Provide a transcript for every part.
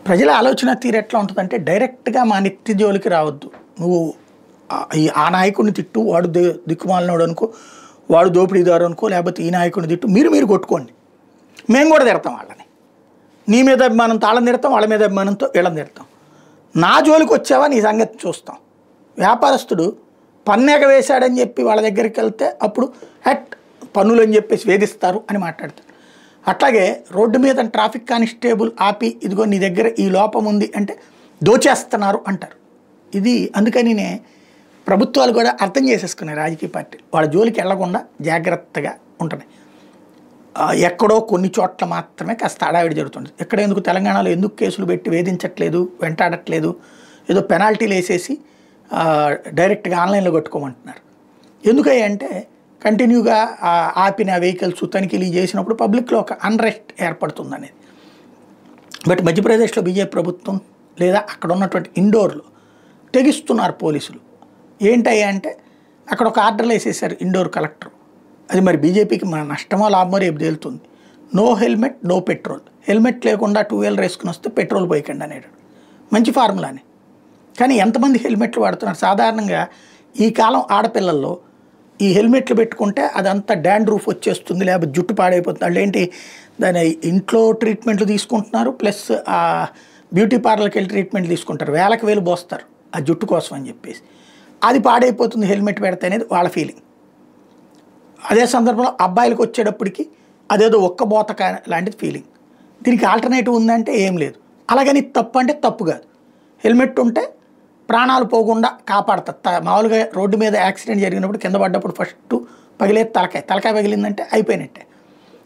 ప్రజల ఆలోచన తీరు ఎట్లా ఉంటుందంటే డైరెక్ట్గా మా నిత్య జోలికి రావద్దు. నువ్వు ఆ నాయకుడిని తిట్టు, వాడు దిక్కుమాలినోడు అనుకో, వాడు దోపిడీదారు అనుకో, లేకపోతే ఈ నాయకుడిని తిట్టు, మీరు కొట్టుకోండి, మేము కూడా తిడతాం వాళ్ళని. నీ మీద అభిమానంతో వాళ్ళని తిడతాం, వాళ్ళ మీద అభిమానంతో వీళ్ళని తిడతాం. నా జోలికి వచ్చావా నీ సంగతి చూస్తాం. వ్యాపారస్తుడు పన్నేక వేశాడని చెప్పి వాళ్ళ దగ్గరికి వెళ్తే అప్పుడు పన్నులు అని చెప్పేసి వేధిస్తారు అని మాట్లాడతారు. అట్లాగే రోడ్డు మీద ట్రాఫిక్ కానిస్టేబుల్ ఆపి ఇదిగో నీ దగ్గర ఈ లోపం ఉంది అంటే దోచేస్తున్నారు అంటారు. ఇది అందుకనినే ప్రభుత్వాలు కూడా అర్థం చేసేసుకున్నాయి రాజకీయ పార్టీలు, వాళ్ళ జోలికి వెళ్లకుండా జాగ్రత్తగా ఉంటున్నాయి. ఎక్కడో కొన్ని చోట్ల మాత్రమే కాస్త హడావిడి జరుగుతుంది. ఎక్కడ ఎందుకు తెలంగాణలో ఎందుకు కేసులు పెట్టి వేధించట్లేదు, వెంటాడట్లేదు, ఏదో పెనాల్టీలు వేసేసి డైరెక్ట్గా ఆన్లైన్లో కొట్టుకోమంటున్నారు. ఎందుకయ్యా అంటే కంటిన్యూగా ఆపిన వెహికల్స్ తనిఖీలు చేసినప్పుడు పబ్లిక్లో ఒక అన్రెస్ట్ ఏర్పడుతుంది అనేది. బట్ మధ్యప్రదేశ్లో బీజేపీ ప్రభుత్వం లేదా అక్కడ ఉన్నటువంటి ఇండోర్లో తెగిస్తున్నారు పోలీసులు. ఏంటయ్యా అంటే అక్కడ ఒక ఆర్డర్లు వేసేసారు ఇండోర్ కలెక్టర్. అది మరి బీజేపీకి మన నష్టమో లాభమో రేపు తేలుతుంది. No helmet no petrol, helmet లేకుండా 2 వీలర్ వేసుకుని వస్తే పెట్రోల్ పోయకండి అనేడు. మంచి ఫార్ములానే, కానీ ఎంతమంది హెల్మెట్లు వాడుతున్నారు? సాధారణంగా ఈ కాలం ఆడపిల్లల్లో ఈ హెల్మెట్లు పెట్టుకుంటే అదంతా డాండ్రూఫ్ వచ్చేస్తుంది, లేకపోతే జుట్టు పాడైపోతుంది. వాళ్ళు ఏంటి దాని ఇంట్లో ట్రీట్మెంట్లు తీసుకుంటున్నారు, ప్లస్ బ్యూటీ పార్లర్కి వెళ్ళి ట్రీట్మెంట్లు తీసుకుంటారు, వేలకు వేలు పోస్తారు ఆ జుట్టు కోసం అని చెప్పేసి. అది పాడైపోతుంది హెల్మెట్ పెడితే అనేది వాళ్ళ ఫీలింగ్. అదే సందర్భంలో అబ్బాయిలకు వచ్చేటప్పటికి అదేదో ఒక్క బోతక లాంటిది ఫీలింగ్. దీనికి ఆల్టర్నేటివ్ ఉందంటే ఏం లేదు. అలాగని తప్పు అంటే తప్పు కాదు. హెల్మెట్ ఉంటే ప్రాణాలు పోకుండా కాపాడుతుంది. మామూలుగా రోడ్డు మీద యాక్సిడెంట్ జరిగినప్పుడు కింద పడ్డప్పుడు ఫస్ట్ పగిలేది తలకాయ పగిలిందంటే అయిపోయినట్టే.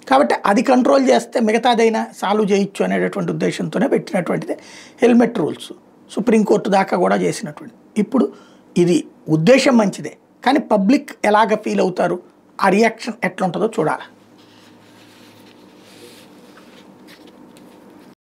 కాబట్టి అది కంట్రోల్ చేస్తే మిగతాదైనా సాల్వ్ చేయొచ్చు అనేటటువంటి ఉద్దేశంతోనే పెట్టినటువంటిది హెల్మెట్ రూల్స్. సుప్రీంకోర్టు దాకా కూడా చేసినటువంటి. ఇప్పుడు ఇది ఉద్దేశం మంచిదే, కానీ పబ్లిక్ ఎలాగ ఫీల్ అవుతారు, ఆ రియాక్షన్ ఎట్లా ఉంటుందో చూడాలి.